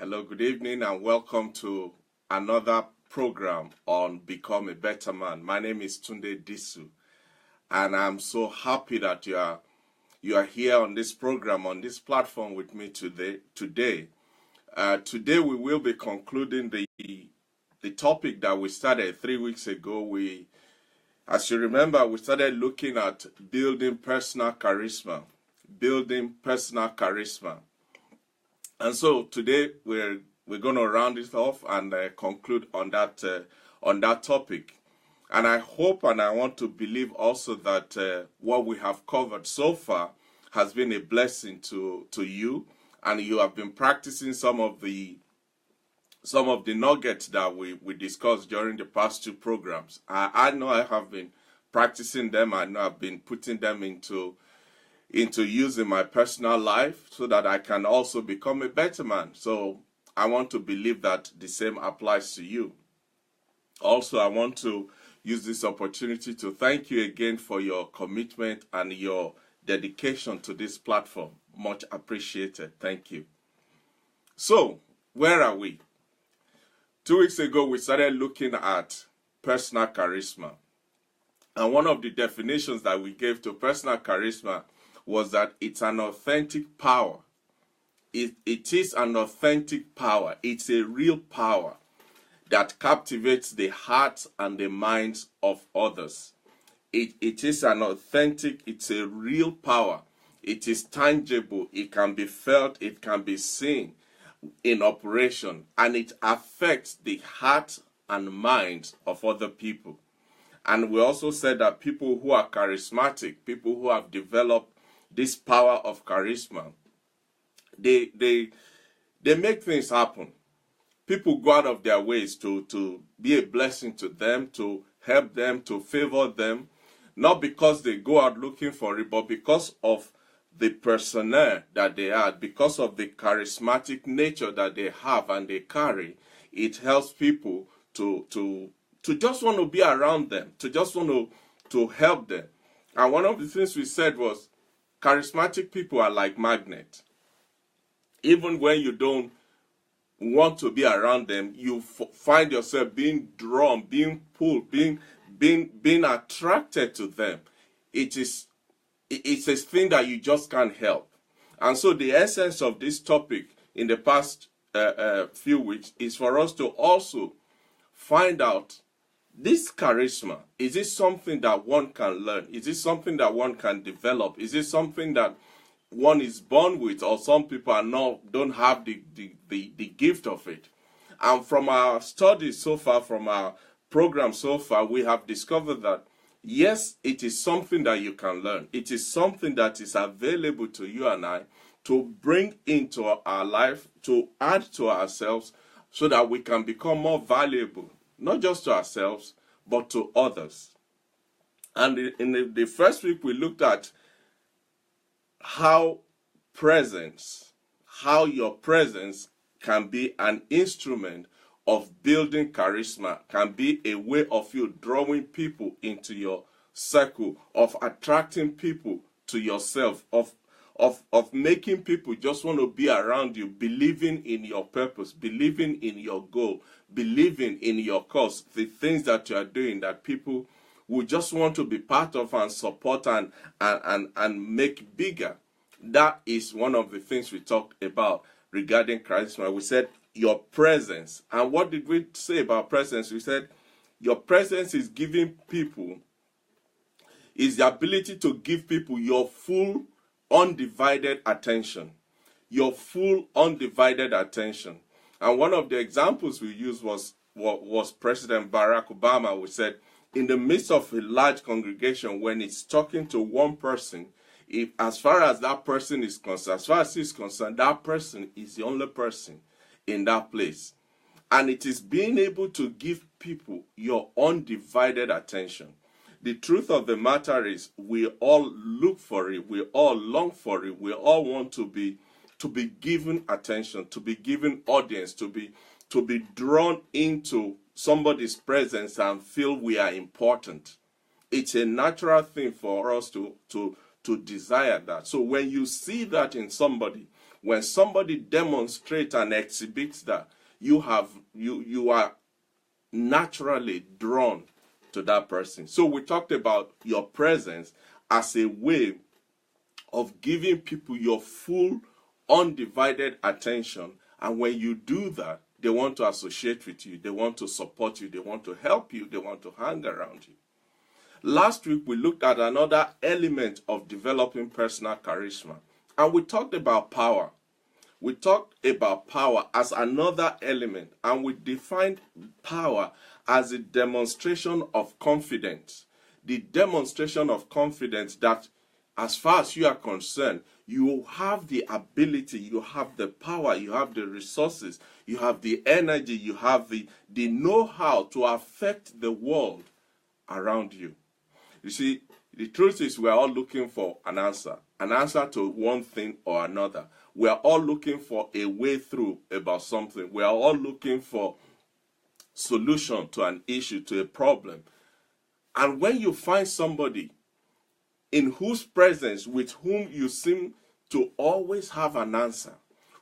Hello, good evening, and welcome to another program on Become a Better Man. My name is Tunde Disu, and I'm so happy that you are here on this program, on this platform with me today. Today we will be concluding the topic that we started 3 weeks ago. As you remember, we started looking at building personal charisma, And so today we're going to round it off and conclude on that topic. And I hope and I want to believe also that what we have covered so far has been a blessing to you, and you have been practicing some of the nuggets that we discussed during the past two programs. I know I have been practicing them. I know I've been putting them into use in my personal life so that I can also become a better man. So I want to believe that the same applies to you. Also, I want to use this opportunity to thank you again for your commitment and your dedication to this platform. Much appreciated. Thank you. So, where are we? 2 weeks ago, we started looking at personal charisma. And one of the definitions that we gave to personal charisma was that it's an authentic power. It is an authentic power. It's a real power that captivates the hearts and the minds of others. It is an authentic, it's a real power. It is tangible. It can be felt. It can be seen in operation. And it affects the heart and minds of other people. And we also said that people who are charismatic, people who have developed this power of charisma, they make things happen. People go out of their ways to be a blessing to them, to help them, to favor them, not because they go out looking for it, but because of the personnel that they are, because of the charismatic nature that they have and they carry. It helps people to just want to be around them, to just want to help them. And one of the things we said was, charismatic people are like magnets. Even when you don't want to be around them, you find yourself being drawn, being pulled, being attracted to them. It's a thing that you just can't help. And so the essence of this topic in the past few weeks is for us to also find out, this charisma, is it something that one can learn? Is it something that one can develop? Is it something that one is born with, or some people don't have the gift of it? And from our studies so far, from our program so far, we have discovered that yes, it is something that you can learn. It is something that is available to you and I to bring into our life, to add to ourselves, so that we can become more valuable, not just to ourselves, but to others. And in the first week, we looked at how your presence can be an instrument of building charisma, can be a way of you drawing people into your circle, of attracting people to yourself, of making people just want to be around you, believing in your purpose, believing in your goal, believing in your cause, the things that you are doing, that people will just want to be part of and support and make bigger. That is one of the things we talked about regarding charisma. We said your presence. And what did we say about presence? We said your presence is giving people, is the ability to give people your full undivided attention. Your full undivided attention. And one of the examples we used was President Barack Obama. We said, in the midst of a large congregation, when it's talking to one person, if as far as that person is concerned, as far as he's concerned, that person is the only person in that place. And it is being able to give people your undivided attention. The truth of the matter is, we all look for it, we all long for it, we all want to be given attention, to be given audience, to be drawn into somebody's presence and feel we are important. It's a natural thing for us to to desire that. So when you see that in somebody, when somebody demonstrates and exhibits that, you are naturally drawn to that person. So we talked about your presence as a way of giving people your full, undivided attention. And when you do that, they want to associate with you, they want to support you, they want to help you, they want to hang around you. Last week, we looked at another element of developing personal charisma, and we talked about power. We talked about power as another element, and we defined power as a demonstration of confidence. The demonstration of confidence that, as far as you are concerned, you have the ability, you have the power, you have the resources, you have the energy, you have the know-how to affect the world around you. You see, the truth is we are all looking for an answer to one thing or another. We are all looking for a way through about something. We are all looking for solution to an issue, to a problem. And when you find somebody in whose presence, with whom you seem to always have an answer,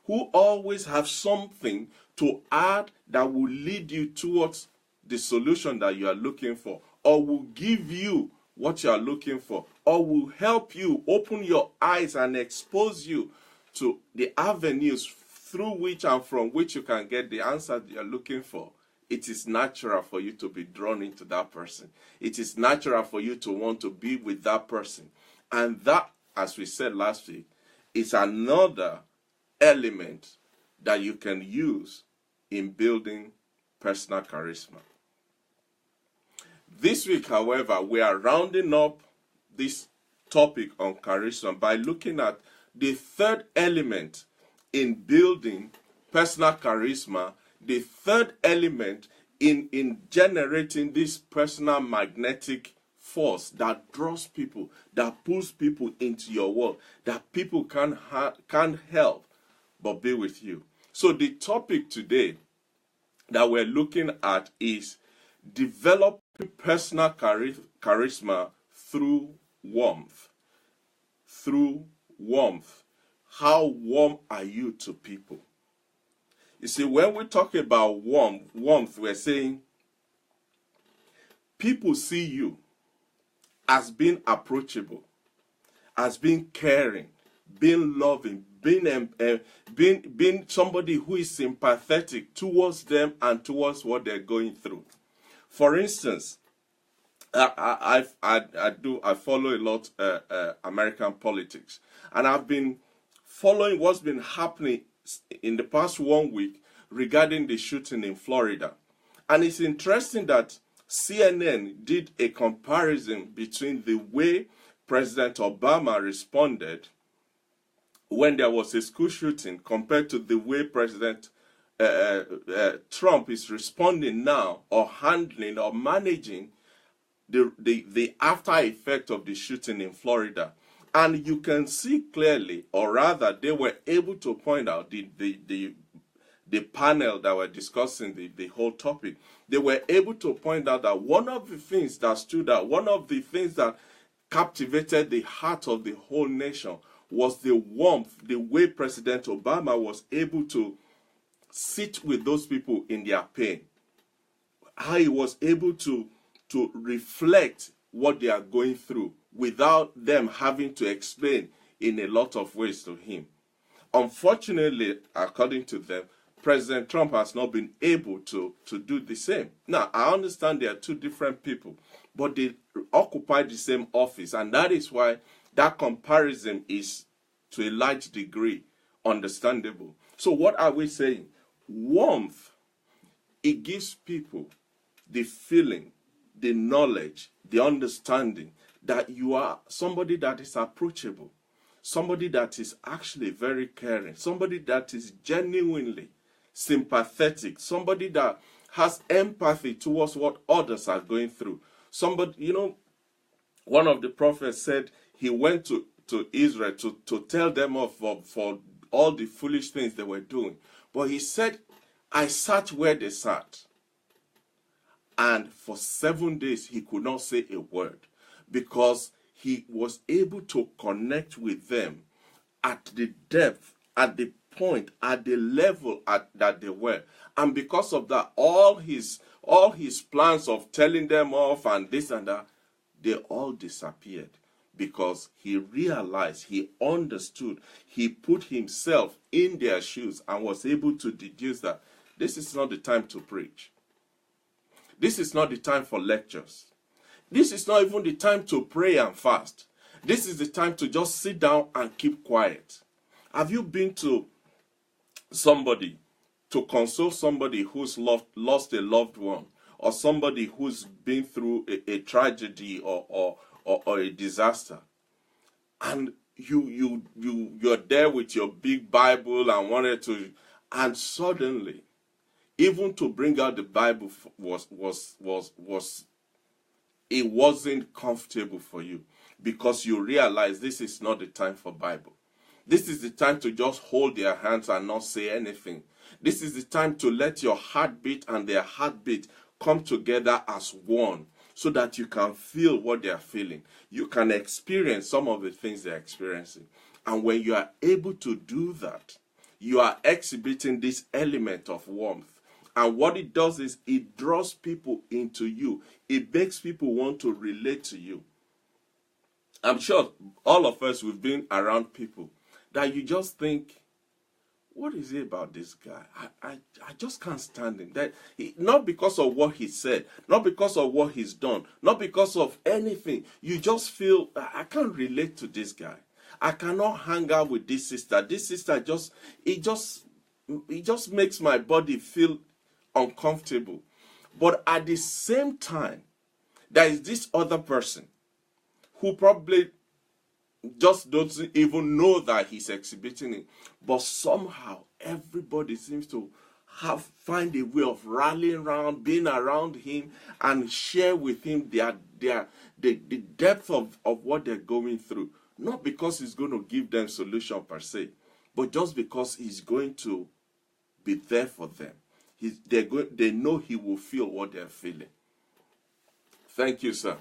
who always have something to add that will lead you towards the solution that you are looking for, or will give you what you are looking for, or will help you open your eyes and expose you to the avenues through which and from which you can get the answer that you are looking for, it is natural for you to be drawn into that person. It is natural for you to want to be with that person. And that, as we said last week, is another element that you can use in building personal charisma. This week, however, we are rounding up this topic on charisma by looking at the third element in building personal charisma, the third element in generating this personal magnetic force that draws people, that pulls people into your world, that people can't help but be with you. So the topic today that we're looking at is developing personal charisma through warmth. Through warmth. How warm are you to people? You see, when we talk about warmth, we're saying people see you as being approachable, as being caring, being loving, being somebody who is sympathetic towards them and towards what they're going through. For instance, I follow a lot American politics, and I've been following what's been happening in the past 1 week regarding the shooting in Florida. And it's interesting that CNN did a comparison between the way President Obama responded when there was a school shooting compared to the way President Trump is responding now, or handling or managing the after effect of the shooting in Florida. And you can see clearly, or rather they were able to point out, the panel that were discussing the whole topic, they were able to point out that one of the things that stood out, one of the things that captivated the heart of the whole nation was the warmth, the way President Obama was able to sit with those people in their pain. How he was able to reflect what they are going through without them having to explain in a lot of ways to him. Unfortunately, according to them, President Trump has not been able to do the same. Now, I understand they are two different people, but they occupy the same office, and that is why that comparison is to a large degree understandable. So what are we saying? Warmth, it gives people the feeling, the knowledge, the understanding that you are somebody that is approachable, somebody that is actually very caring, somebody that is genuinely sympathetic, somebody that has empathy towards what others are going through. Somebody, one of the prophets said he went to Israel to tell them off for all the foolish things they were doing. But he said, I sat where they sat. And for 7 days, he could not say a word because he was able to connect with them at the depth, at the point, at the level that they were. And because of that, all his plans of telling them off and this and that, they all disappeared, because he realized, he understood, he put himself in their shoes and was able to deduce that this is not the time to preach. This is not the time for lectures. This is not even the time to pray and fast. This is the time to just sit down and keep quiet. Have you been to somebody to console somebody who's lost a loved one, or somebody who's been through a tragedy or a disaster, and you're there with your big Bible and wanted to, and suddenly, even to bring out the Bible it wasn't comfortable for you, because you realize this is not the time for Bible. This is the time to just hold their hands and not say anything. This is the time to let your heartbeat and their heartbeat come together as one, so that you can feel what they are feeling. You can experience some of the things they're experiencing. And when you are able to do that, you are exhibiting this element of warmth. And what it does is it draws people into you. It makes people want to relate to you. I'm sure all of us, we've been around people that you just think, what is it about this guy? I just can't stand him. Not because of what he said, not because of what he's done, not because of anything. You just feel, I can't relate to this guy. I cannot hang out with this sister. This sister it just makes my body feel uncomfortable. But at the same time, there is this other person who probably just doesn't even know that he's exhibiting it, but somehow everybody seems to find a way of rallying around, being around him, and share with him the depth of what they're going through. Not because he's going to give them solution per se, but just because he's going to be there for them. They know he will feel what they're feeling. Thank you, sir.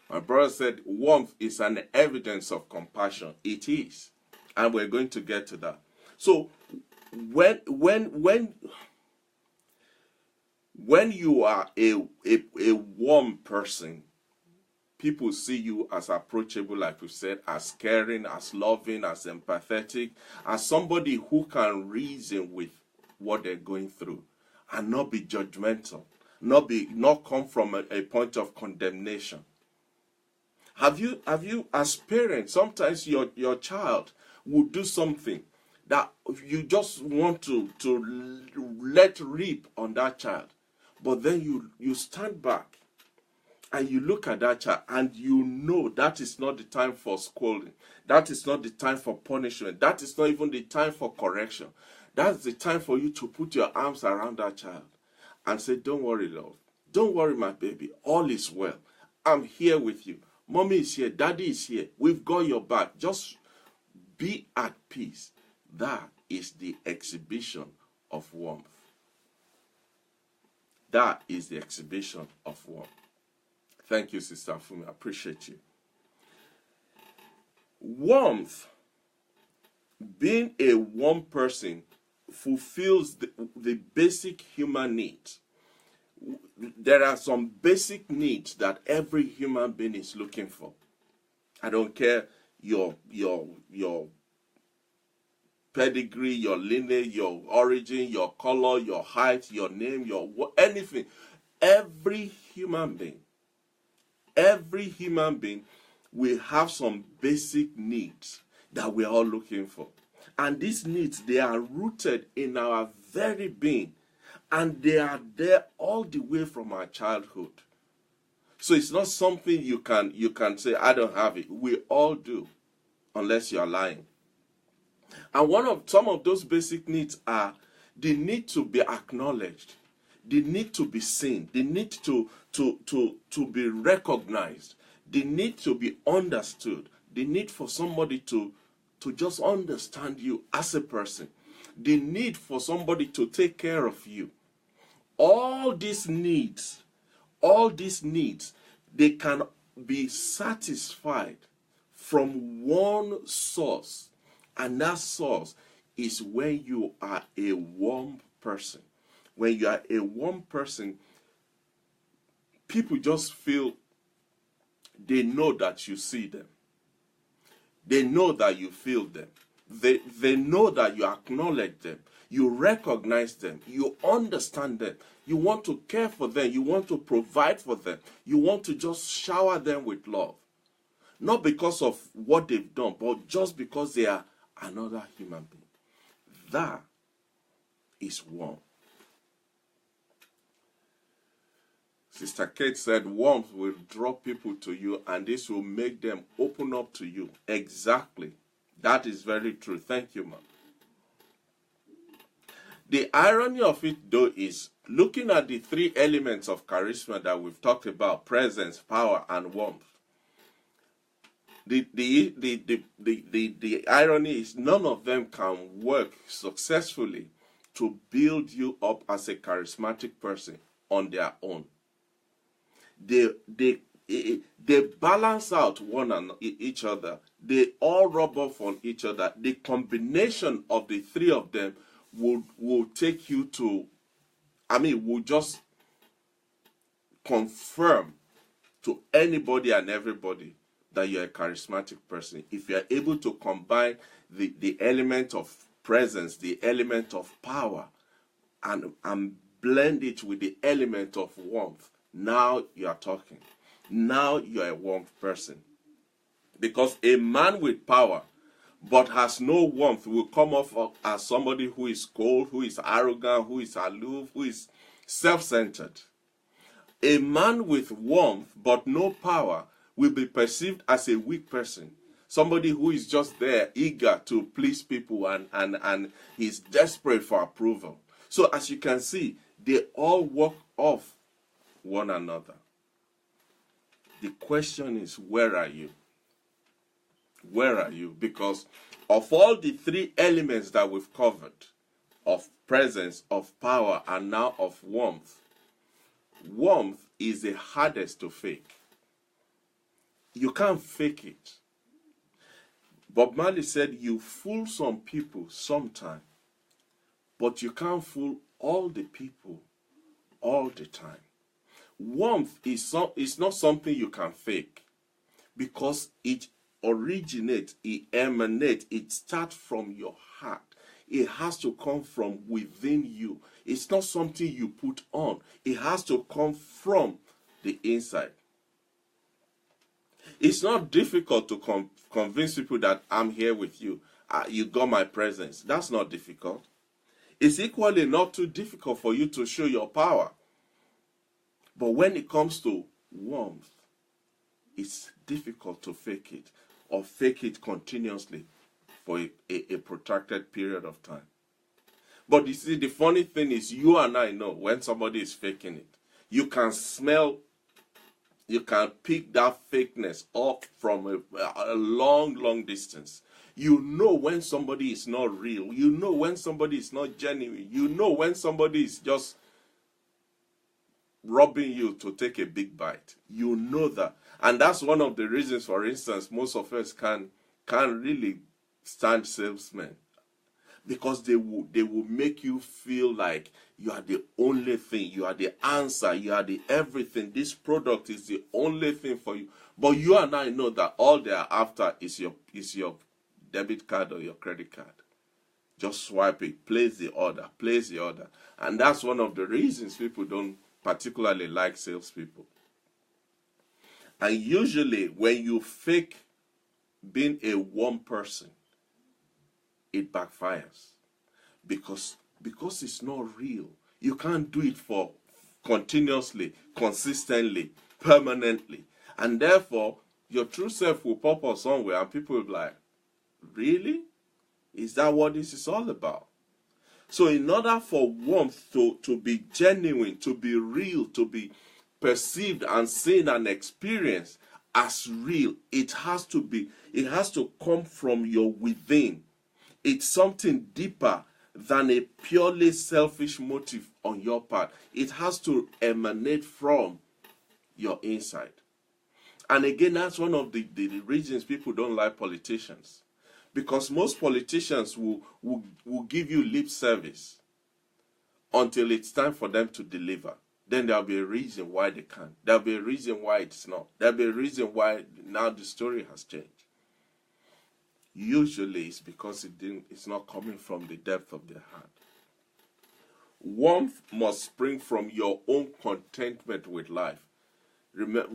My brother said warmth is an evidence of compassion. It is. And we're going to get to that. So when you are a warm person, people see you as approachable, like we said, as caring, as loving, as empathetic, as somebody who can reason with what they're going through and not be judgmental, not come from a point of condemnation. Have you, as parents, sometimes your child will do something that you just want to let rip on that child, but then you stand back and you look at that child and you know that is not the time for scolding. That is not the time for punishment. That is not even the time for correction. That's the time for you to put your arms around that child and say, don't worry, love. Don't worry, my baby. All is well. I'm here with you. Mommy is here. Daddy is here. We've got your back. Just be at peace. That is the exhibition of warmth. That is the exhibition of warmth. Thank you, Sister Fumi. I appreciate you. Warmth, being a warm person, fulfills the basic human needs. There are some basic needs that every human being is looking for. I don't care your pedigree, your lineage, your origin, your color, your height, your name, anything. Every human being will have some basic needs that we're all looking for. And these needs, they are rooted in our very being. And they are there all the way from our childhood. So it's not something you can say, I don't have it. We all do, unless you're lying. And some of those basic needs are the need to be acknowledged, the need to be seen, the need to be recognized, the need to be understood, the need for somebody to just understand you as a person, the need for somebody to take care of you. All these needs, they can be satisfied from one source, and that source is when you are a warm person. When you are a warm person, people just feel they know that you see them. They know that you feel them. They know that you acknowledge them. You recognize them. You understand them. You want to care for them. You want to provide for them. You want to just shower them with love. Not because of what they've done, but just because they are another human being. That is warm. Sister Kate said, warmth will draw people to you, and this will make them open up to you. Exactly. That is very true. Thank you, ma'am. The irony of it, though, is looking at the three elements of charisma that we've talked about: presence, power, and warmth. The irony is none of them can work successfully to build you up as a charismatic person on their own. They balance out one and each other. They all rub off on each other. The combination of the three of them will take you to, will just confirm to anybody and everybody that you're a charismatic person. If you're able to combine the element of presence, the element of power, and blend it with the element of warmth, now you are talking. Now you're a warm person. Because a man with power but has no warmth will come off as somebody who is cold, who is arrogant, who is aloof, who is self-centered. A man with warmth but no power will be perceived as a weak person. Somebody who is just there, eager to please people, and he's desperate for approval. So as you can see, they all work off one another. The question is, where are you? Where are you? Because of all the three elements that we've covered, of presence, of power, and now of warmth, warmth is the hardest to fake. You can't fake it. Bob Marley said, you fool some people sometime, but you can't fool all the people all the time. Warmth is not something you can fake, because it originates, it emanates, it starts from your heart. It has to come from within you. It's not something you put on. It has to come from the inside. It's not difficult to convince people that I'm here with you. You got my presence. That's not difficult. It's equally not too difficult for you to show your power. But when it comes to warmth, it's difficult to fake it, or fake it continuously for a protracted period of time. But you see, the funny thing is, you and I know when somebody is faking it. You can smell, you can pick that fakeness up from a long, long distance. You know when somebody is not real. You know when somebody is not genuine. You know when somebody is just robbing you to take a big bite. You know that. And that's one of the reasons, for instance, most of us can't really stand salesmen. Because they will make you feel like you are the only thing. You are the answer. You are the everything. This product is the only thing for you. But you and I know that all they are after is your debit card or your credit card. Just swipe it. Place the order. Place the order. And that's one of the reasons people don't particularly like salespeople. And usually when you fake being a warm person, it backfires. Because it's not real. You can't do it for continuously, consistently, permanently. And therefore, your true self will pop up somewhere and people will be like, really? Is that what this is all about? So in order for warmth to be genuine, to be real, to be perceived and seen and experienced as real, it has to come from your within. It's something deeper than a purely selfish motive on your part. It has to emanate from your inside. And again, that's one of the reasons people don't like politicians. Because most politicians will give you lip service until it's time for them to deliver. Then there'll be a reason why they can't. There'll be a reason why it's not. There'll be a reason why now the story has changed. Usually it's because it's not coming from the depth of their heart. Warmth must spring from your own contentment with life. Remember,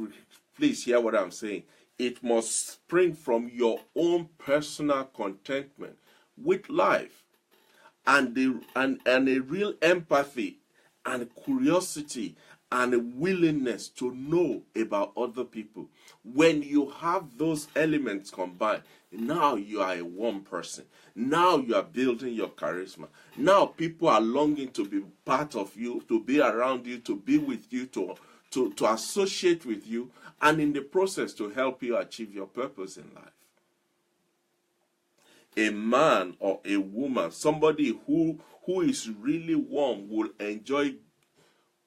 please hear what I'm saying. It must spring from your own personal contentment with life, and a real empathy and curiosity and a willingness to know about other people. When you have those elements combined, now you are a warm person. Now you are building your charisma. Now people are longing to be part of you, to be around you, to be with you, to associate with you, and in the process to help you achieve your purpose in life. A man or a woman, somebody who is really warm, will enjoy.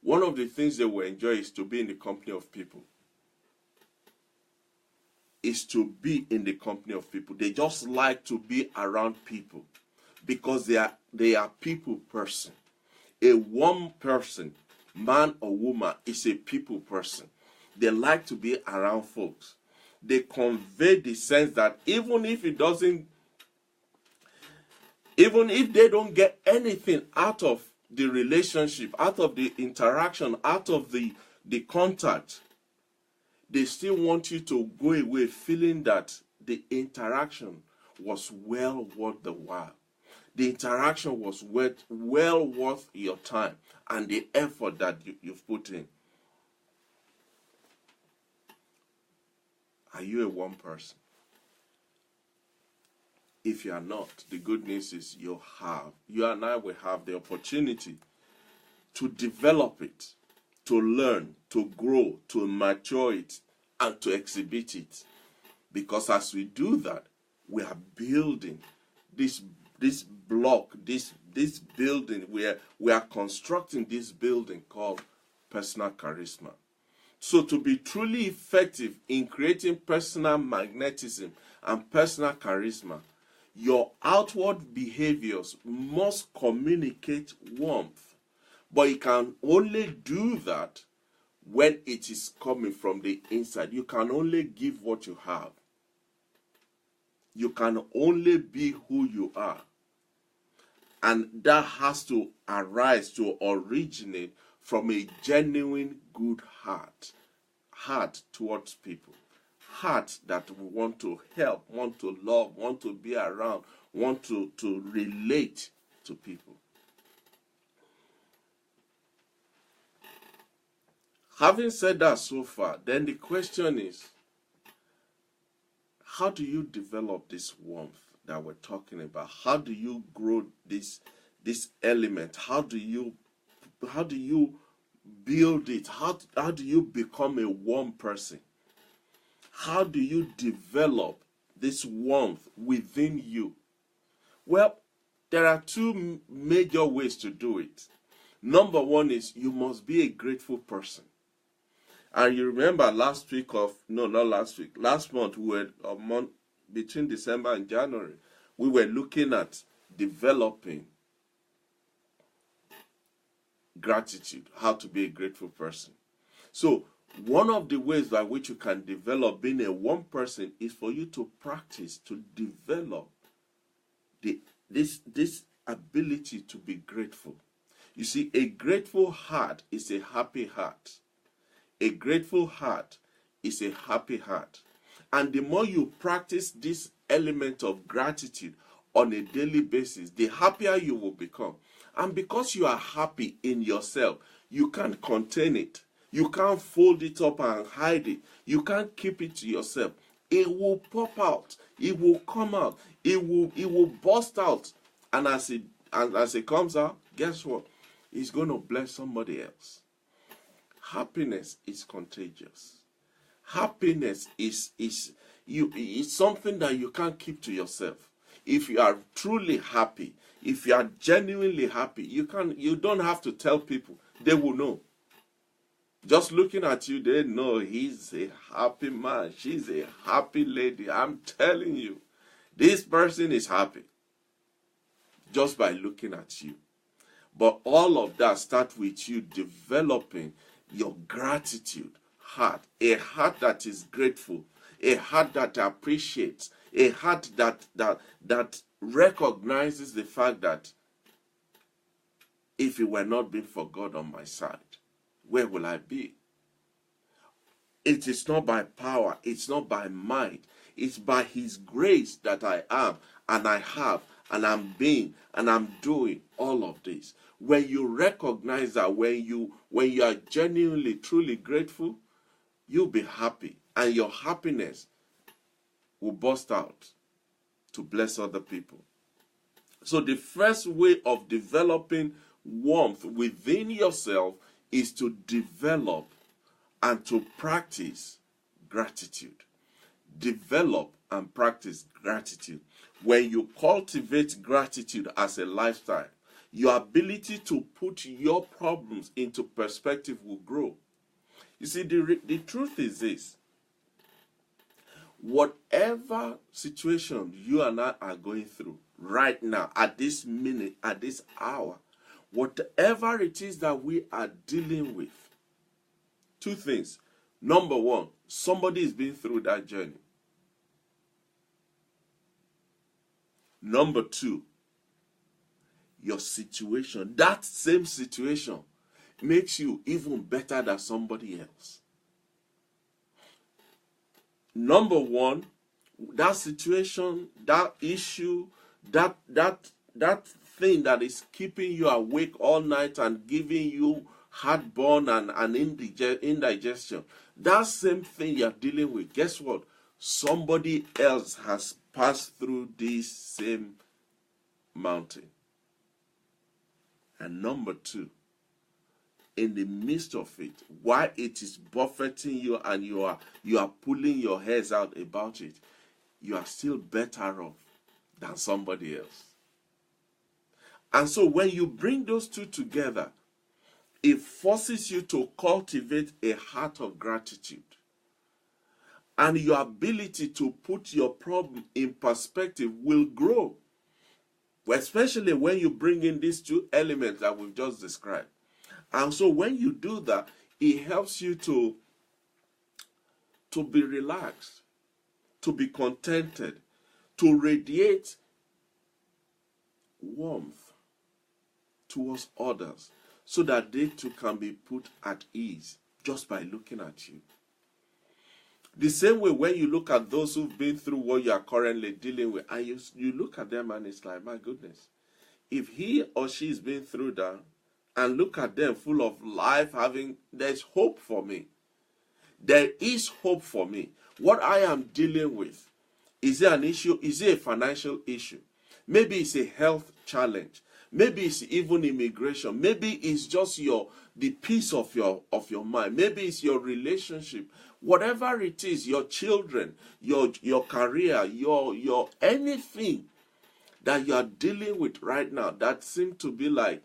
One of the things they will enjoy is to be in the company of people. Is to be in the company of people. They just like to be around people because they are people person. A warm person, man or woman, is a people person. They like to be around folks. They convey the sense that even if they don't get anything out of the relationship, out of the interaction, out of the contact, they still want you to go away feeling that the interaction was well worth the while. The interaction was well worth your time and the effort that you've put in. Are you a warm person? If you are not, the good news is you and I will have the opportunity to develop it, to learn, to grow, to mature it, and to exhibit it. Because as we do that, we are building this block, this building, we are constructing this building called personal charisma. So to be truly effective in creating personal magnetism and personal charisma, your outward behaviors must communicate warmth. But you can only do that when it is coming from the inside. You can only give what you have. You can only be who you are. And that has to arise, to originate from a genuine good heart towards people. Heart that we want to help, want to love, want to be around, want to relate to people. Having said that so far, then the question is, how do you develop this warmth that we're talking about? How do you grow this element? How do you build it? How do you become a warm person? How do you develop this warmth within you? Well, there are two major ways to do it. Number one is you must be a grateful person. And you remember last month, we were a month between December and January, we were looking at developing gratitude, how to be a grateful person. So one of the ways by which you can develop being a warm person is for you to practice, to develop this ability to be grateful. You see, a grateful heart is a happy heart. A grateful heart is a happy heart. And the more you practice this element of gratitude on a daily basis, the happier you will become. And because you are happy in yourself, you can't contain it. You can't fold it up and hide it. You can't keep it to yourself. It will pop out. It will come out. It will burst out. And as it comes out, guess what? It's going to bless somebody else. Happiness is contagious. Happiness is something that you can't keep to yourself. If you are truly happy, if you are genuinely happy, you don't have to tell people. They will know. Just looking at you, they know he's a happy man. She's a happy lady. I'm telling you, this person is happy just by looking at you. But all of that starts with you developing your gratitude heart, a heart that is grateful, a heart that appreciates, a heart that recognizes the fact that if it were not been for God on my side, where will I be? It is not by power, it's not by might, it's by His grace that I am, and I have, and I'm being, and I'm doing all of this. When you recognize that, when you are genuinely, truly grateful, you'll be happy, and your happiness will burst out to bless other people. So the first way of developing warmth within yourself is to develop and to practice gratitude. Develop and practice gratitude. When you cultivate gratitude as a lifestyle, your ability to put your problems into perspective will grow. You see, the truth is this. Whatever situation you and I are going through right now, at this minute, at this hour, whatever it is that we are dealing with, two things. Number one, somebody is being through that journey. Number two, your situation, that same situation, makes you even better than somebody else. Number one, that situation, that issue, that thing that is keeping you awake all night and giving you heartburn and indigestion, that same thing you're dealing with, guess what? Somebody else has passed through this same mountain. And number two, in the midst of it, while it is buffeting you and you are pulling your hairs out about it, you are still better off than somebody else. And so when you bring those two together, it forces you to cultivate a heart of gratitude. And your ability to put your problem in perspective will grow. Especially when you bring in these two elements that we've just described. And so when you do that, it helps you to be relaxed, to be contented, to radiate warmth towards others so that they too can be put at ease just by looking at you. The same way when you look at those who've been through what you are currently dealing with, and you look at them and it's like, my goodness, if he or she's been through that, and look at them full of life, there's hope for me. There is hope for me. What I am dealing with, is it an issue? Is it a financial issue? Maybe it's a health challenge. Maybe it's even immigration. Maybe it's just the peace of your mind. Maybe it's your relationship. Whatever it is, your children, your career, your anything that you are dealing with right now that seems to be like,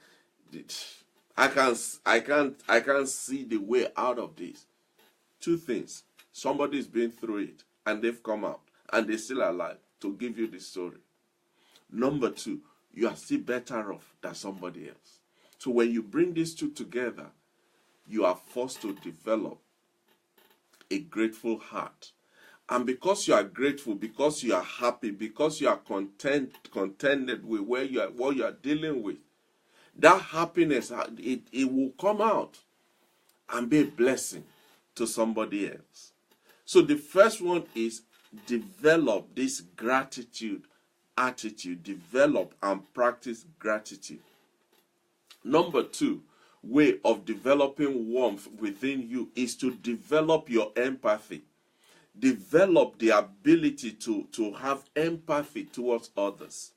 I can't see the way out of this. Two things. Somebody's been through it and they've come out and they're still alive to give you the story. Number two, you are still better off than somebody else. So when you bring these two together, you are forced to develop a grateful heart. And because you are grateful, because you are happy, because you are contented with what you are dealing with, that happiness, it will come out and be a blessing to somebody else. So the first one is develop this gratitude attitude. Develop and practice gratitude. Number two way of developing warmth within you is to develop your empathy. Develop the ability to have empathy towards others.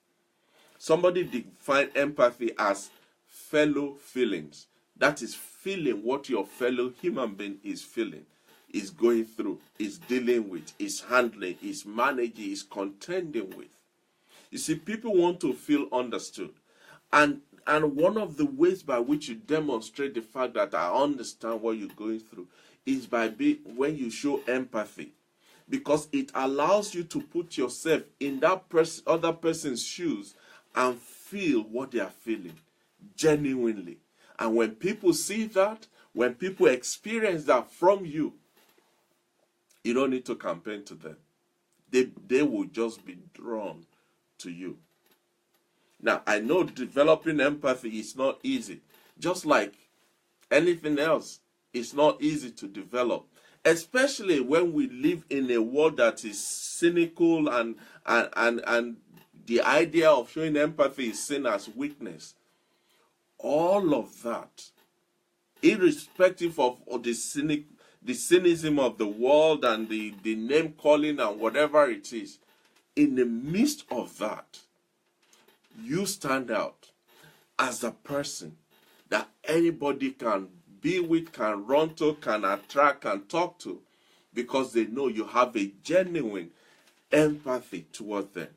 Somebody defined empathy as fellow feelings. That is feeling what your fellow human being is feeling, is going through, is dealing with, is handling, is managing, is contending with. You see, people want to feel understood. And And one of the ways by which you demonstrate the fact that I understand what you're going through is by when you show empathy, because it allows you to put yourself in that other person's shoes and feel what they are feeling genuinely. And when people see that, when people experience that from you, you don't need to campaign to them. They will just be drawn to you. Now, I know developing empathy is not easy. Just like anything else, it's not easy to develop. Especially when we live in a world that is cynical and the idea of showing empathy is seen as weakness. All of that, irrespective of the cynicism of the world and the name calling and whatever it is, in the midst of that, you stand out as a person that anybody can be with, can run to, can attract, can talk to, because they know you have a genuine empathy towards them.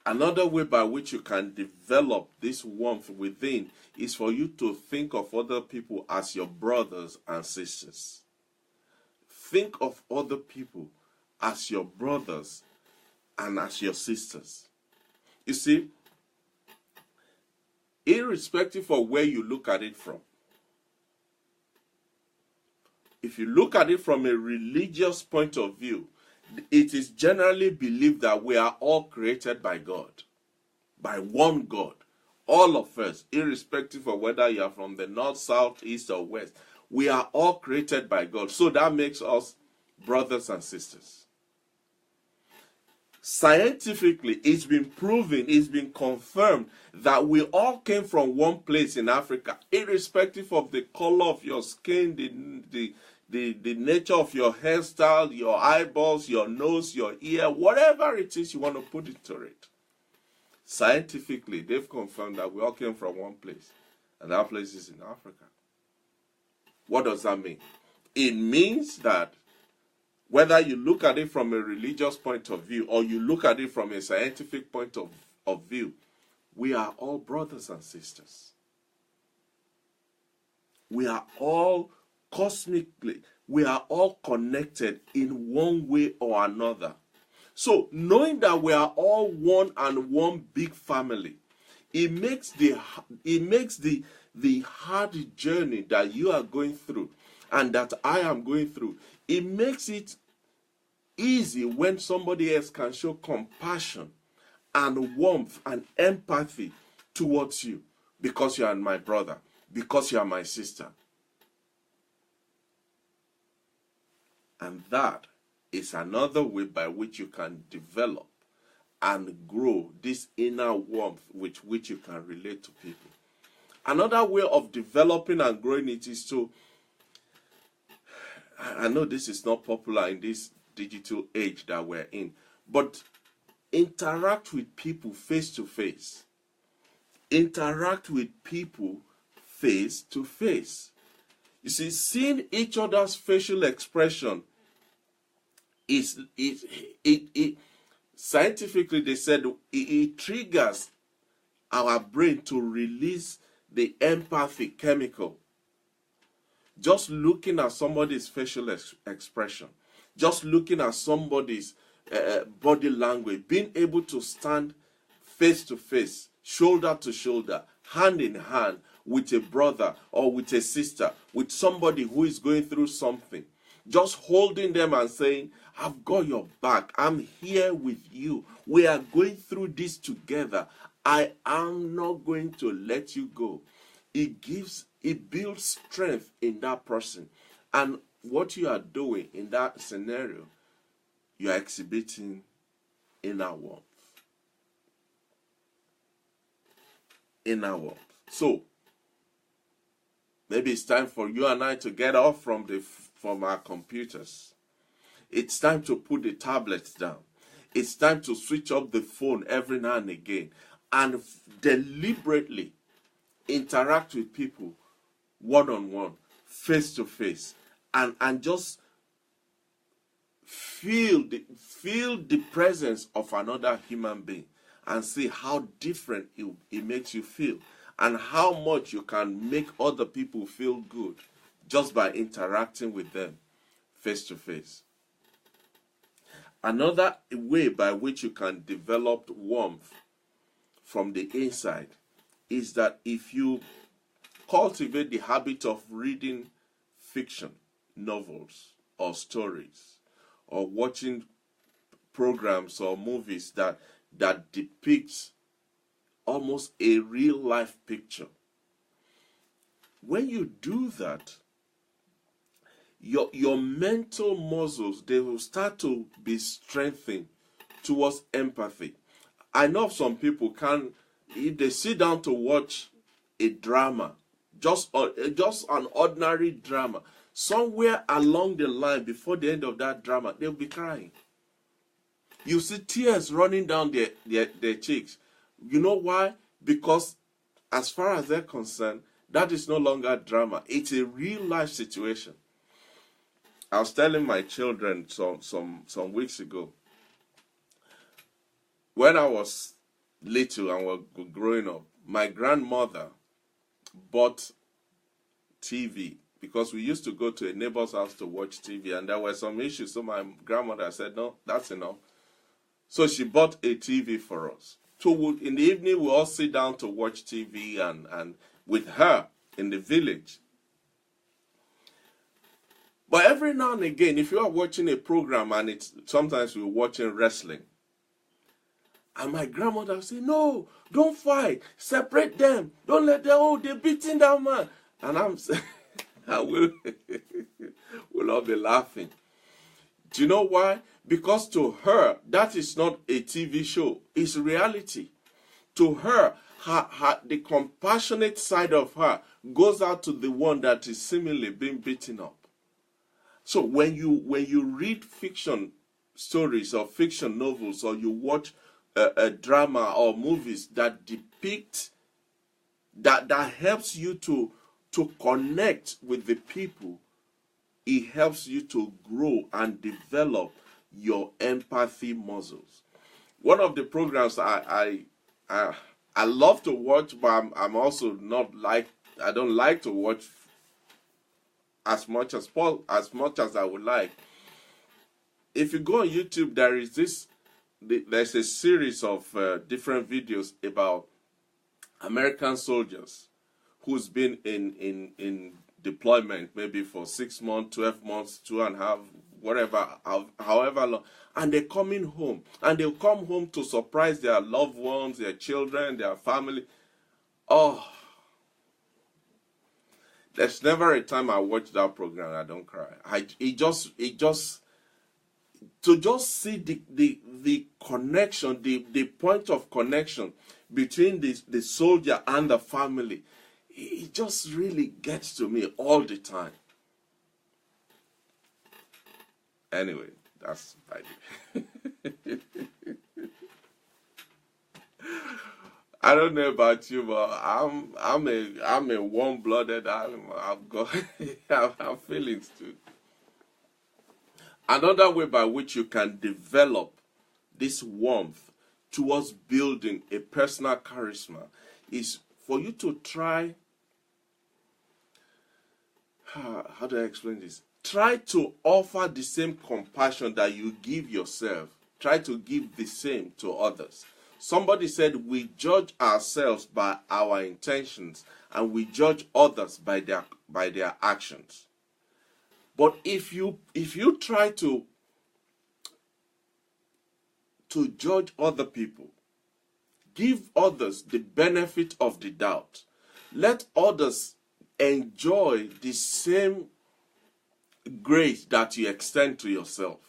Another way by which you can develop this warmth within is for you to think of other people as your brothers and sisters. Think of other people as your brothers and as your sisters. You see, irrespective of where you look at it from, if you look at it from a religious point of view, it is generally believed that we are all created by God, by one God. All of us, irrespective of whether you are from the north, south, east, or west, we are all created by God. So that makes us brothers and sisters. Scientifically, it's been proven, it's been confirmed that we all came from one place in Africa, irrespective of the color of your skin, the nature of your hairstyle, your eyeballs, your nose, your ear, whatever it is you want to put into it. Scientifically, they've confirmed that we all came from one place, and that place is in Africa. What does that mean? It means that whether you look at it from a religious point of view or you look at it from a scientific point of view, we are all brothers and sisters. We are all cosmically, we are all connected in one way or another. So knowing that we are all one and one big family, it makes the hard journey that you are going through and that I am going through, it makes it easy when somebody else can show compassion and warmth and empathy towards you, because you are my brother, because you are my sister. And that is another way by which you can develop and grow this inner warmth with which you can relate to people. Another way of developing and growing it is to, I know this is not popular in this digital age that we're in, but interact with people face to face. Interact with people face to face. You see, seeing each other's facial expression is scientifically they said it triggers our brain to release the empathy chemical. Just looking at somebody's facial expression, just looking at somebody's body language, being able to stand face to face, shoulder to shoulder, hand in hand with a brother or with a sister, with somebody who is going through something, just holding them and saying, I've got your back, I'm here with you, we are going through this together, I am not going to let you go. It builds strength in that person. And what you are doing in that scenario, you are exhibiting inner warmth. Inner warmth. So, maybe it's time for you and I to get off from our computers. It's time to put the tablets down. It's time to switch off the phone every now and again and deliberately interact with people one-on-one, face-to-face, and just feel the presence of another human being and see how different it makes you feel, and how much you can make other people feel good just by interacting with them face to face. Another way by which you can develop warmth from the inside is that if you cultivate the habit of reading fiction, novels, or stories, or watching programs or movies that depicts almost a real life picture. When you do that, your mental muscles, they will start to be strengthened towards empathy. I know some people if they sit down to watch a drama, just an ordinary drama, somewhere along the line before the end of that drama, they'll be crying. You see tears running down their cheeks. You know why? Because as far as they're concerned, that is no longer drama. It's a real life situation. I was telling my children some weeks ago, when I was little and were growing up, my grandmother bought TV because we used to go to a neighbor's house to watch TV, and there were some issues. So my grandmother said, no, that's enough. So she bought a TV for us. So in the evening, we all sit down to watch TV and with her in the village. But every now and again, if you are watching a program and sometimes we're watching wrestling, and my grandmother say, no, don't fight, separate them, don't let them, they're beating that man. And I'm saying, we'll all be laughing. Do you know why? Because to her, that is not a TV show, it's reality. To her, the compassionate side of her goes out to the one that is seemingly being beaten up. So when you read fiction stories or fiction novels, or you watch a drama or movies that depict, that helps you to connect with the people, it helps you to grow and develop your empathy muscles. One of the programs I love to watch, but I'm also not like, I don't like to watch as much as I would like. If you go on YouTube, there's a series of different videos about American soldiers who's been in deployment maybe for 6 months, 12 months, 2.5, whatever, however long, and they're coming home, and they'll come home to surprise their loved ones, their children, their family. Oh, there's never a time I watch that program and I don't cry. To just see the connection, the point of connection between the soldier and the family, it just really gets to me all the time. Anyway, that's my idea. I don't know about you, but I'm a warm-blooded. I've got I have feelings too. Another way by which you can develop this warmth towards building a personal charisma is for you to try. How do I explain this? Try to offer the same compassion that you give yourself. Try to give the same to others. Somebody said we judge ourselves by our intentions and we judge others by their actions. But if you try to judge other people, give others the benefit of the doubt, let others enjoy the same grace that you extend to yourself.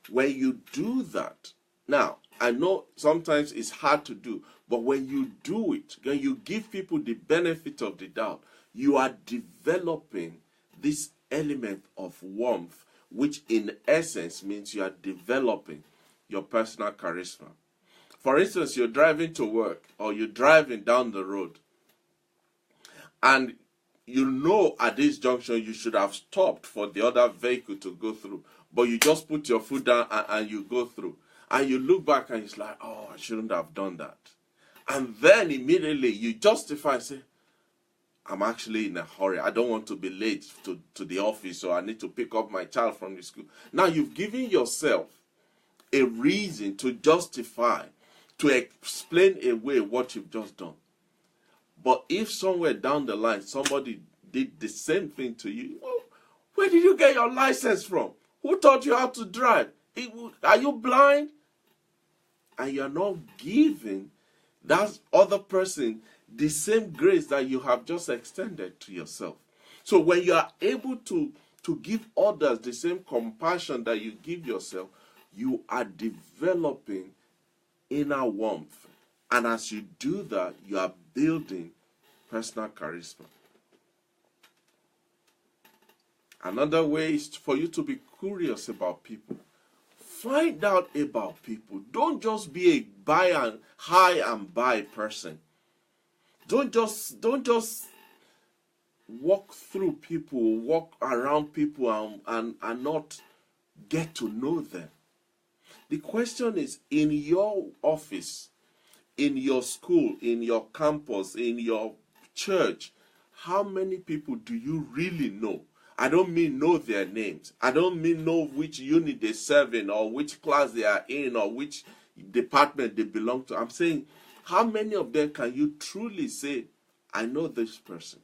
When you do that, now, I know sometimes it's hard to do, but when you do it, when you give people the benefit of the doubt, you are developing this element of warmth, which in essence means you are developing your personal charisma. For instance, you're driving to work or you're driving down the road, and you know at this junction you should have stopped for the other vehicle to go through, but you just put your foot down and you go through. And you look back and it's like, oh, I shouldn't have done that. And then immediately you justify, say, I'm actually in a hurry. I don't want to be late to the office, or I need to pick up my child from the school. Now you've given yourself a reason to justify, to explain away what you've just done. But if somewhere down the line somebody did the same thing to you, well, where did you get your license from? Who taught you how to drive? Are you blind? And you're not giving that other person the same grace that you have just extended to yourself. So when you are able to give others the same compassion that you give yourself, you are developing inner warmth. And as you do that, you are building personal charisma. Another way is for you to be curious about people. Find out about people. Don't just be a buy and high and buy person. Don't just walk through people, walk around people and not get to know them. The question is, in your office, in your school, in your campus, in your church, how many people do you really know? I don't mean know their names. I don't mean know which unit they serve in, or which class they are in, or which department they belong to. I'm saying, how many of them can you truly say, I know this person.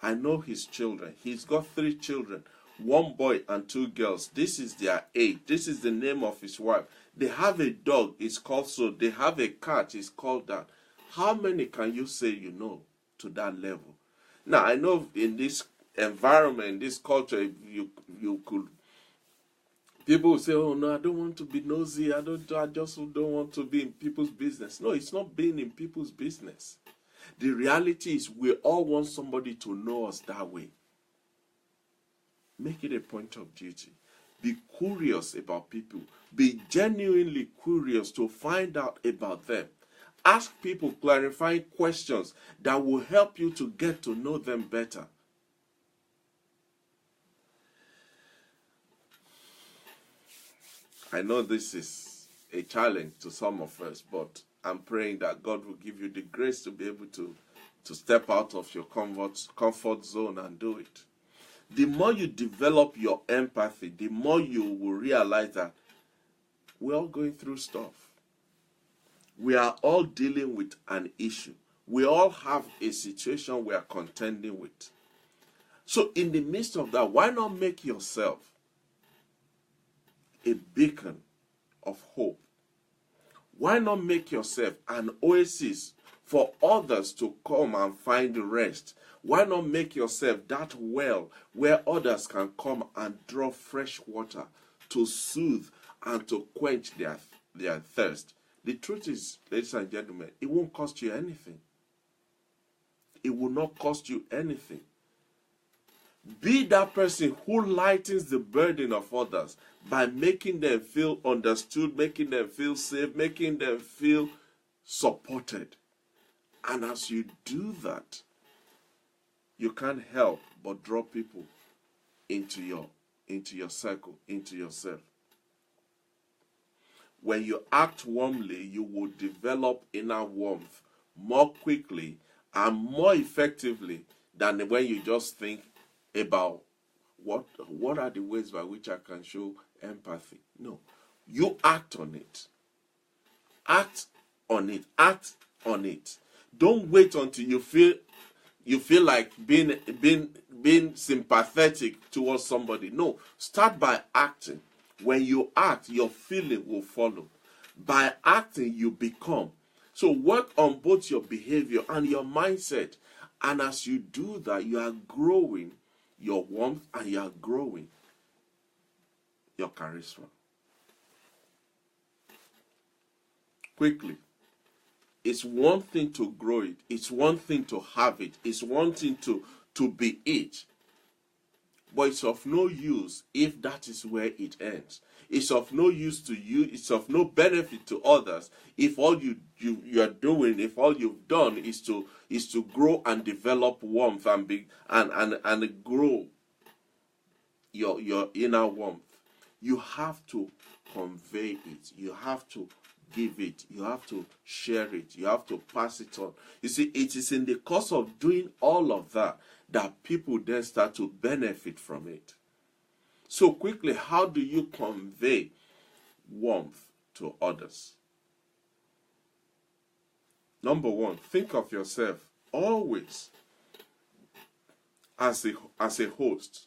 I know his children. He's got 3 children, 1 boy and 2 girls. This is their age. This is the name of his wife. They have a dog, it's called so. They have a cat, it's called that. How many can you say you know to that level? Now, I know in this environment, this culture, you could, people will say, oh no, I don't want to be nosy. I just don't want to be in people's business. No, it's not being in people's business. The reality is we all want somebody to know us that way. Make it a point of duty. Be curious about people. Be genuinely curious to find out about them. Ask people clarifying questions that will help you to get to know them better. I know this is a challenge to some of us, but I'm praying that God will give you the grace to be able to step out of your comfort zone and do it. The more you develop your empathy, the more you will realize that we're all going through stuff. We are all dealing with an issue. We all have a situation we are contending with. So in the midst of that, why not make yourself a beacon of hope? Why not make yourself an oasis for others to come and find rest? Why not make yourself that well where others can come and draw fresh water to soothe and to quench their thirst? The truth is, ladies and gentlemen, it won't cost you anything. It will not cost you anything. Be that person who lightens the burden of others by making them feel understood, making them feel safe, making them feel supported. And as you do that, you can't help but draw people into your circle, into yourself. When you act warmly, you will develop inner warmth more quickly and more effectively than when you just think about what are the ways by which I can show empathy. No, you act on it. Act on it. Act on it. Don't wait until you feel like being sympathetic towards somebody. No, start by acting. When you act, your feeling will follow. By acting, you become. So work on both your behavior and your mindset. And as you do that, you are growing your warmth and you are growing your charisma. Quickly. It's one thing to grow it. It's one thing to have it. It's one thing to be it. But it's of no use if that is where it ends. It's of no use to you. It's of no benefit to others if all you are doing, if all you've done is to grow and develop warmth and grow your inner warmth. you have to convey it. You have to give it. You have to share it. You have to pass it on. You see, it is in the course of doing all of that that people then start to benefit from it. So quickly, how do you convey warmth to others? Number one, think of yourself always as a host.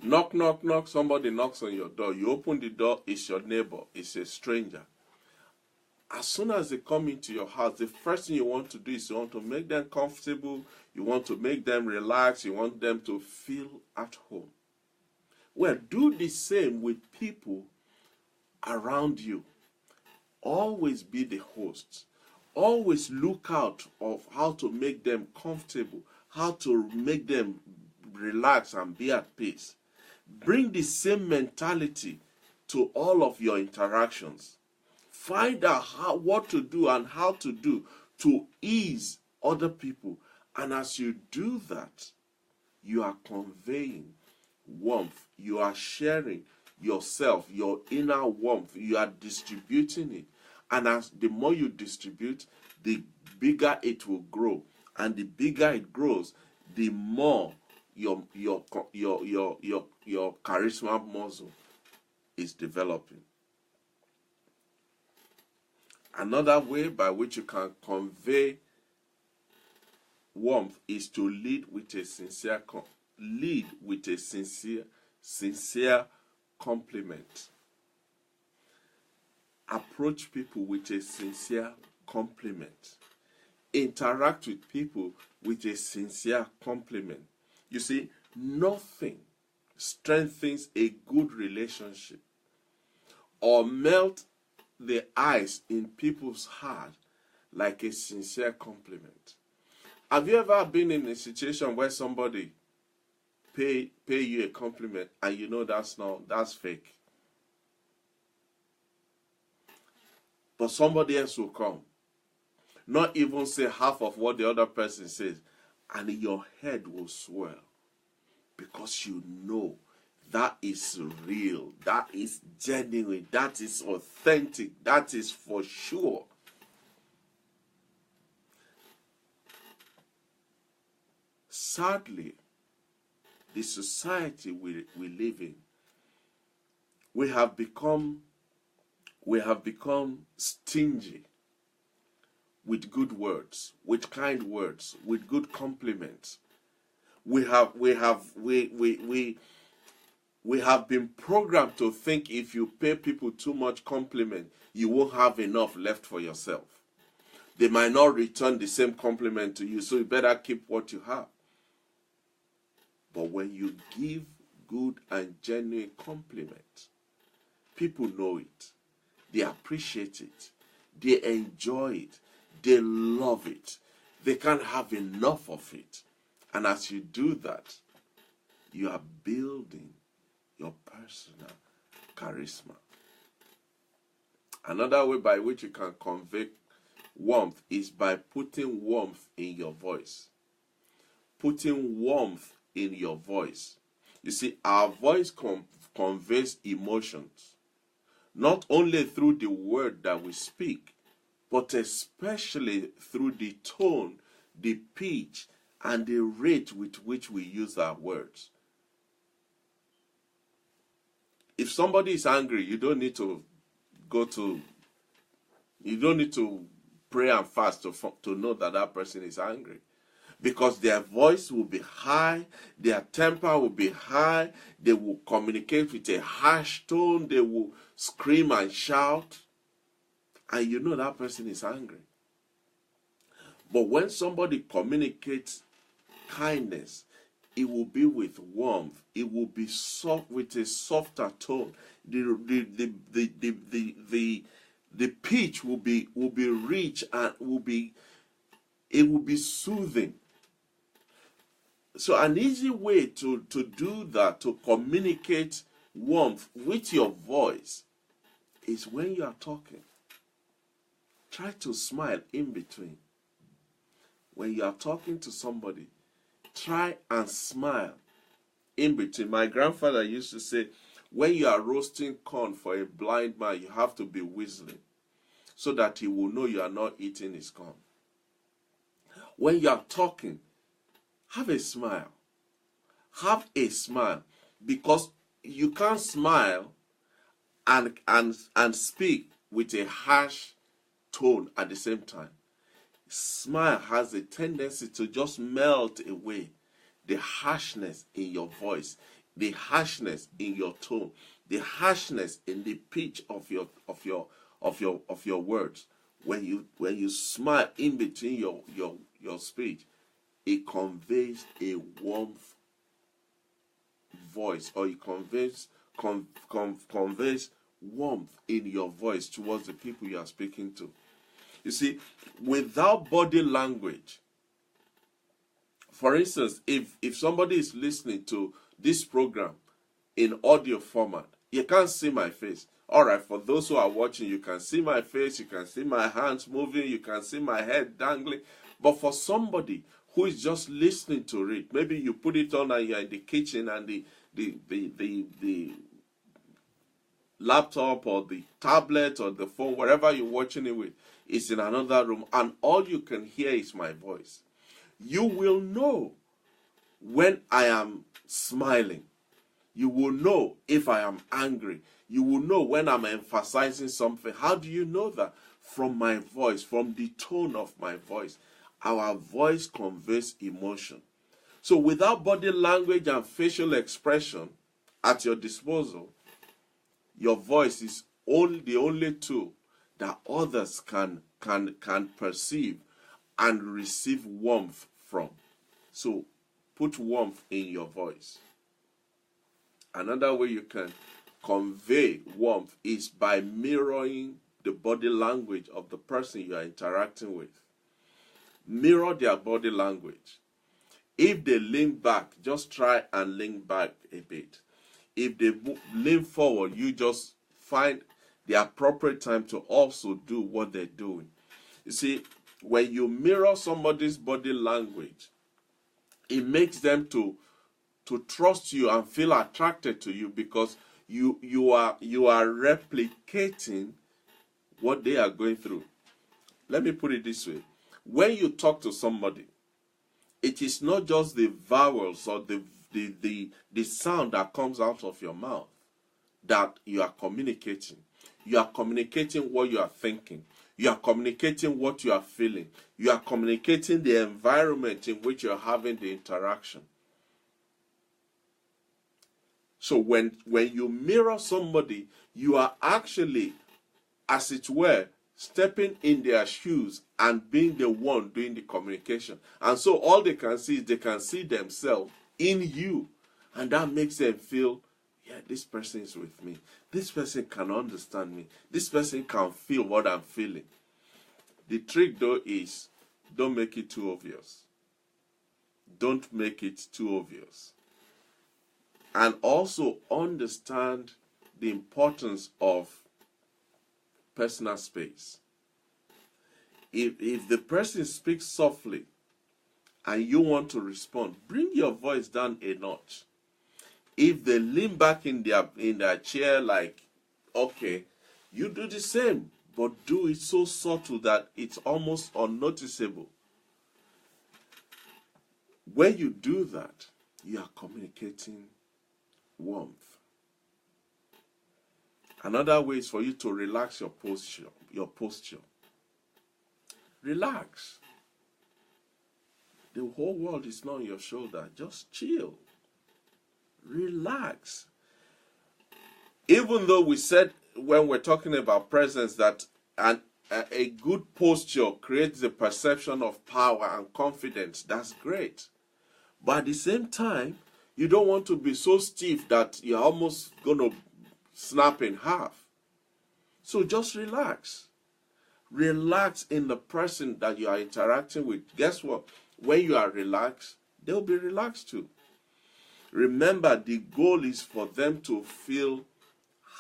Knock, knock, knock. Somebody knocks on your door. You open the door. It's your neighbor. It's a stranger. As soon as they come into your house, the first thing you want to do is you want to make them comfortable. You want to make them relax. You want them to feel at home. Well, do the same with people around you. Always be the host. Always look out of how to make them comfortable, how to make them relax and be at peace. Bring the same mentality to all of your interactions. Find out what to do and how to do to ease other people. And as you do that, you are conveying warmth. You are sharing yourself, your inner warmth. You are distributing it. And as the more you distribute, the bigger it will grow. And the bigger it grows, the more your charisma muscle is developing. Another way by which you can convey warmth is to lead with a sincere compliment. Approach people with a sincere compliment. Interact with people with a sincere compliment. You see, nothing strengthens a good relationship or melt the ice in people's heart like a sincere compliment. Have you ever been in a situation where somebody pay you a compliment and you know that's fake? But somebody else will come, not even say half of what the other person says, and your head will swell because you know that is real, that is genuine, that is authentic, that is for sure. Sadly, the society we live in, we have become stingy with good words, with kind words, with good compliments. We have been programmed to think if you pay people too much compliment, you won't have enough left for yourself. They might not return the same compliment to you, so you better keep what you have. But when you give good and genuine compliments, people know it. They appreciate it. They enjoy it. They love it. They can't have enough of it. And as you do that, you are building your personal charisma. Another way by which you can convey warmth is by putting warmth in your voice. Putting warmth in your voice. You see, our voice conveys emotions, not only through the word that we speak, but especially through the tone, the pitch, and the rate with which we use our words. If somebody is angry, you don't need to pray and fast to know that person is angry. Because their voice will be high, their temper will be high, they will communicate with a harsh tone, they will scream and shout, and you know that person is angry. But when somebody communicates kindness, it will be with warmth, it will be soft, with a softer tone. The pitch will be rich and it will be soothing. So an easy way to do that, to communicate warmth with your voice, is when you are talking. Try to smile in between. When you are talking to somebody, try and smile in between. My grandfather used to say, When you are roasting corn for a blind man, you have to be whistling so that he will know you are not eating his corn. When you are talking, have a smile. Have a smile, because you can't smile and speak with a harsh tone at the same time. Smile has a tendency to just melt away the harshness in your voice, the harshness in your tone, the harshness in the pitch of your words. When you smile in between your speech, it conveys a warmth voice, or it conveys warmth in your voice towards the people you are speaking to. You see, without body language, for instance, if somebody is listening to this program in audio format, you can't see my face. All right, for those who are watching, you can see my face, you can see my hands moving, you can see my head dangling. But for somebody who is just listening to it, maybe you put it on and you're in the kitchen and the laptop or the tablet or the phone, wherever you're watching it with, is in another room, and all you can hear is my voice. You will know when I am smiling. You will know if I am angry. You will know when I'm emphasizing something. How do you know that? From my voice, from the tone of my voice. Our voice conveys emotion. So without body language and facial expression at your disposal, your voice is the only tool that others can perceive and receive warmth from. So put warmth in your voice. Another way you can convey warmth is by mirroring the body language of the person you are interacting with. Mirror their body language. If they lean back, just try and lean back a bit. If they lean forward, you just find the appropriate time to also do what they're doing. You see, when you mirror somebody's body language, it makes them to trust you and feel attracted to you, because you are replicating what they are going through. Let me put it this way. When you talk to somebody, it is not just the vowels or the sound that comes out of your mouth that you are communicating. You are communicating what you are thinking. You are communicating what you are feeling. You are communicating the environment in which you are having the interaction. So when you mirror somebody, you are actually, as it were, stepping in their shoes and being the one doing the communication. And so all they can see is they can see themselves in you. And that makes them feel, yeah, this person is with me. This person can understand me. This person can feel what I'm feeling. The trick, though, is don't make it too obvious. Don't make it too obvious. And also understand the importance of personal space. If the person speaks softly and you want to respond, bring your voice down a notch. If they lean back in their chair, like, okay, you do the same, but do it so subtle that it's almost unnoticeable. When you do that, you are communicating warmth. Another way is for you to relax your posture. Relax. The whole world is not on your shoulder. Just chill. Relax. Even though we said when we're talking about presence that a good posture creates the perception of power and confidence, that's great. But at the same time, you don't want to be so stiff that you're almost going to snap in half. So just relax. Relax in the person that you are interacting with. Guess what? When you are relaxed, they'll be relaxed too. Remember, the goal is for them to feel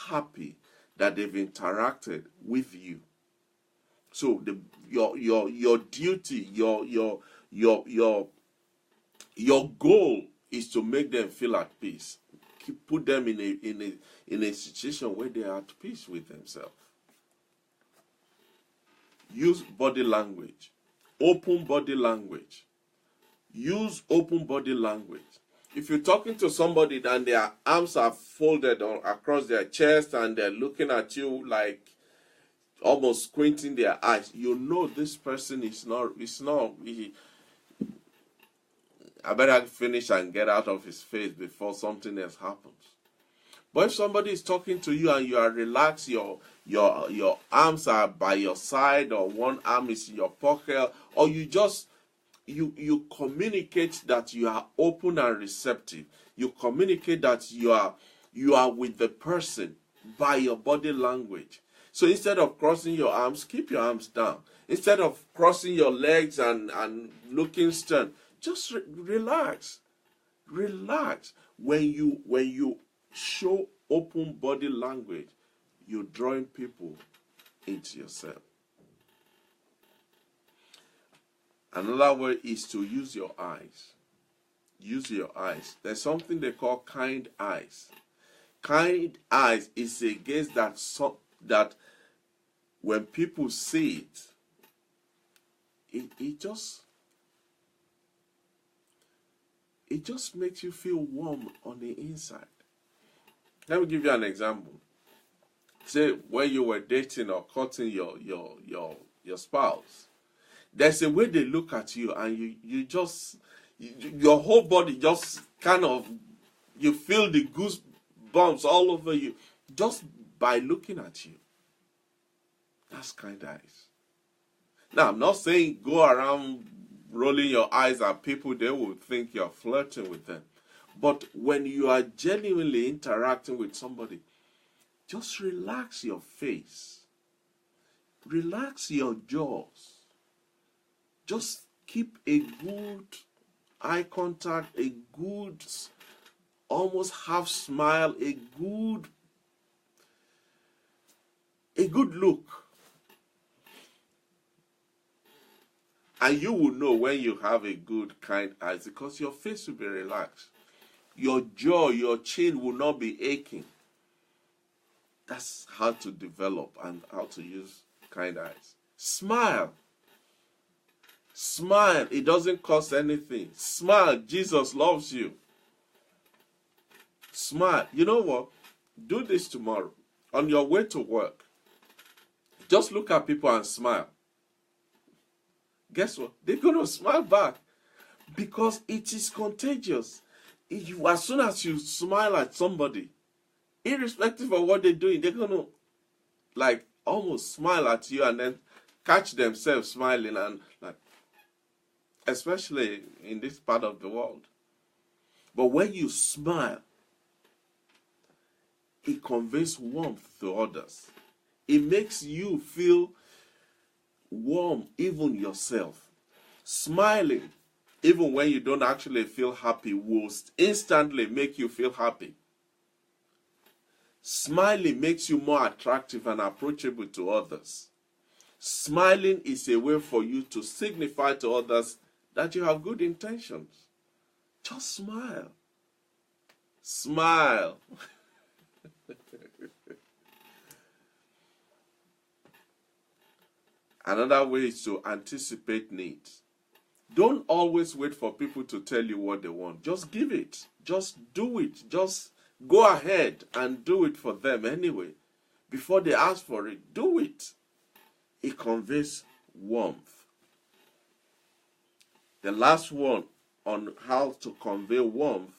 happy that they've interacted with you. So your duty, your goal is to make them feel at peace. put them in a situation where they are at peace with themselves. Use body language. Open body language. Use open body language. If you're talking to somebody and their arms are folded across their chest and they're looking at you like almost squinting their eyes, you know this person I better finish and get out of his face before something else happens. But if somebody is talking to you and you are relaxed, your arms are by your side, or one arm is in your pocket, or you just you communicate that you are open and receptive. You communicate that you are with the person by your body language. So instead of crossing your arms, keep your arms down. Instead of crossing your legs and looking stern, just relax. Relax. When you show open body language, you're drawing people into yourself. Another way is to use your eyes. Use your eyes. There's something they call kind eyes. Kind eyes is a gaze that when people see it just makes you feel warm on the inside. Let me give you an example. Say when you were dating or courting your spouse, there's a way they look at you and your whole body just kind of, you feel the goosebumps all over you just by looking at you. That's kind eyes. Now, I'm not saying go around rolling your eyes at people. They will think you're flirting with them. But when you are genuinely interacting with somebody, just relax your face. Relax your jaws. Just keep a good eye contact, a good almost half smile, a good look. And you will know when you have a good, kind eyes because your face will be relaxed. Your jaw, your chin will not be aching. That's how to develop and how to use kind eyes. Smile. Smile. It doesn't cost anything. Smile. Jesus loves you. Smile. You know what? Do this tomorrow. On your way to work, just look at people and smile. Guess what? They're going to smile back because it is contagious. As soon as you smile at somebody, irrespective of what they're doing, they're going to like almost smile at you and then catch themselves smiling, and like, especially in this part of the world. But when you smile, it conveys warmth to others. It makes you feel warm, even yourself. Smiling, even when you don't actually feel happy, will instantly make you feel happy. Smiling makes you more attractive and approachable to others. Smiling is a way for you to signify to others that you have good intentions. Just smile. Smile. Another way is to anticipate needs. Don't always wait for people to tell you what they want. Just give it. Just do it. Just go ahead and do it for them anyway. Before they ask for it, do it. It conveys warmth. The last one on how to convey warmth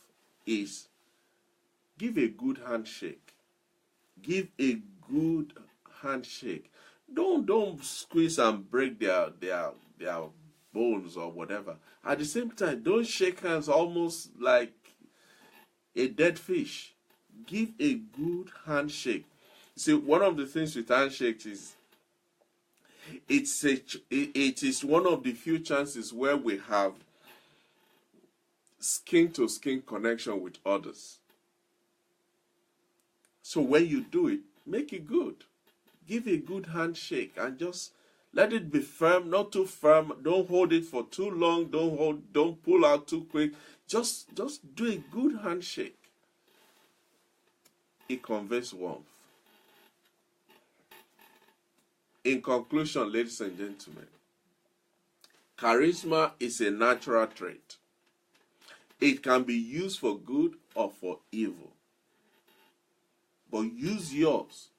is give a good handshake. Give a good handshake. Don't squeeze and break their bones or whatever. At the same time, don't shake hands almost like a dead fish. Give a good handshake. See, one of the things with handshakes is it is one of the few chances where we have skin-to-skin connection with others. So when you do it, make it good. Give a good handshake and just let it be firm, not too firm. Don't hold it for too long. Don't pull out too quick. Just do a good handshake. it conveys warmth. In conclusion, ladies and gentlemen, charisma is a natural trait. It can be used for good or for evil. But use yours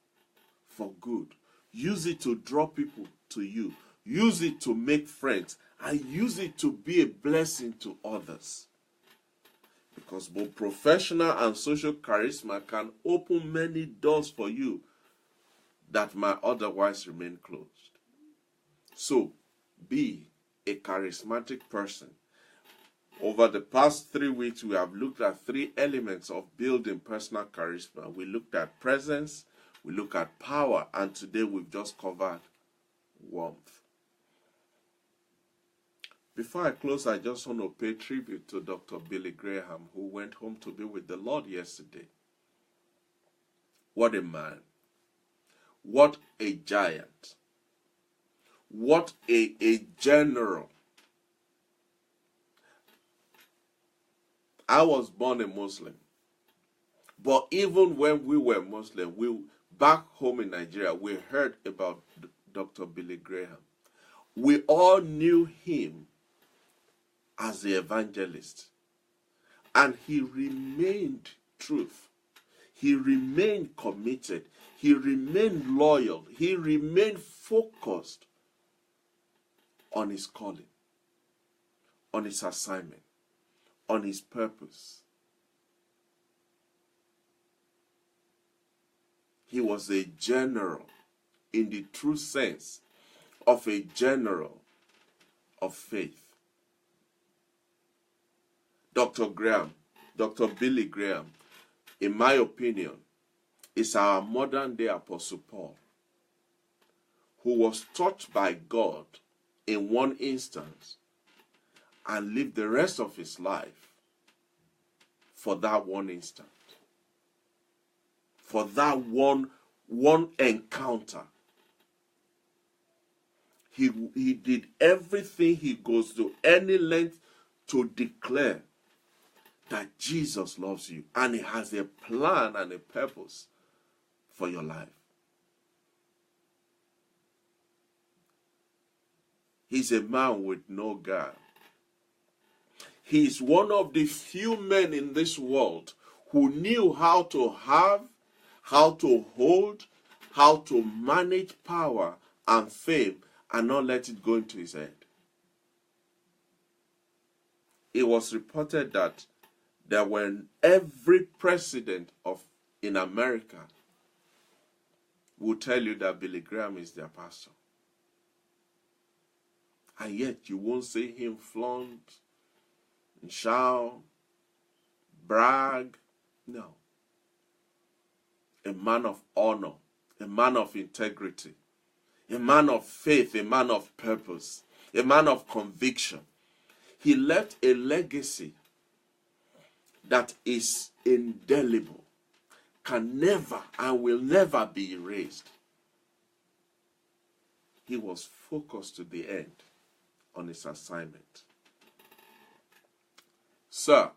for good. Use it to draw people to you. Use it to make friends. And use it to be a blessing to others. Because both professional and social charisma can open many doors for you that might otherwise remain closed. So, be a charismatic person. Over the past 3 weeks, we have looked at 3 elements of building personal charisma. We looked at presence, we looked at power, and today we've just covered warmth. Before I close, I just want to pay tribute to Dr. Billy Graham, who went home to be with the Lord yesterday. What a man. What a giant. What a general. I was born a Muslim. But even when we were Muslim, back home in Nigeria, we heard about Dr. Billy Graham. We all knew him as the evangelist. And he remained truth. He remained committed. He remained loyal. He remained focused on his calling, on his assignment, on his purpose. He was a general in the true sense of a general of faith. Dr. Billy Graham, in my opinion, is our modern day Apostle Paul, who was touched by God in one instance and lived the rest of his life for that one instant, for that one encounter. He did everything. He goes to any length to declare that Jesus loves you and he has a plan and a purpose for your life. He's a man with no guile. He is one of the few men in this world who knew how to have, how to hold, how to manage power and fame and not let it go into his head. It was reported that every president in America will tell you that Billy Graham is their pastor. And yet you won't see him flaunt and shout, brag. No. A man of honor, a man of integrity, a man of faith, a man of purpose, a man of conviction. He left a legacy that is indelible, can never and will never be erased. He was focused to the end on his assignment. Sir,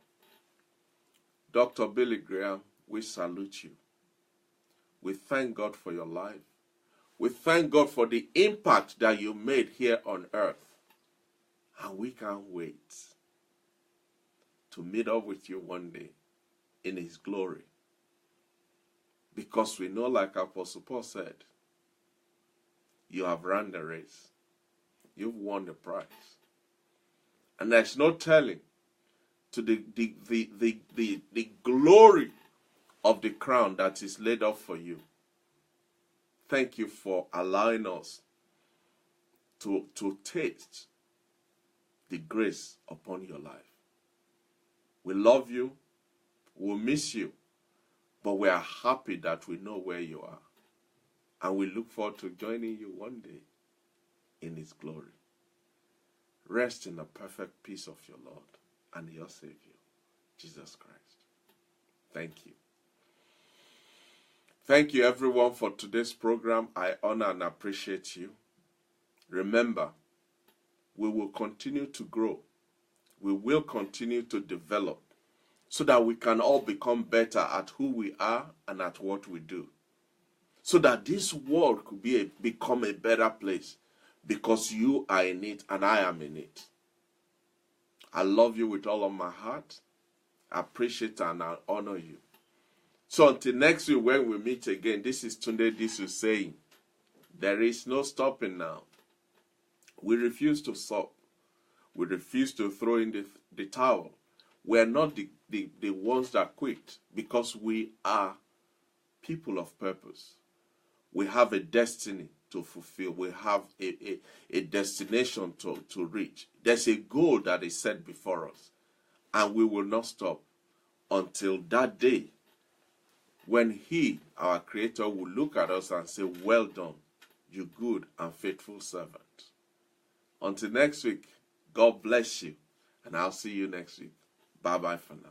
Dr. Billy Graham, we salute you. We thank God for your life. We thank God for the impact that you made here on earth. And we can't wait to meet up with you one day in his glory. Because we know, like Apostle Paul said, you have run the race. You've won the prize. And there's no telling to the glory of the crown that is laid up for you. Thank you for allowing us to taste the grace upon your life. We love you. We'll miss you. But we are happy that we know where you are. And we look forward to joining you one day in his glory. Rest in the perfect peace of your Lord and your Savior, Jesus Christ. Thank you. Thank you, everyone, for today's program. I honor and appreciate you. Remember, we will continue to grow. We will continue to develop. so that we can all become better at who we are and at what we do. So that this world could become a better place because you are in it and I am in it. I love you with all of my heart. I appreciate and I honor you. So until next week when we meet again, this is Tunde Disu saying, there is no stopping now. We refuse to stop. We refuse to throw in the towel. We are not the ones that quit because we are people of purpose. We have a destiny to fulfill. We have a destination to reach. There's a goal that is set before us. And we will not stop until that day when He, our Creator, will look at us and say, well done, you good and faithful servant. Until next week, God bless you. And I'll see you next week. Bye-bye for now.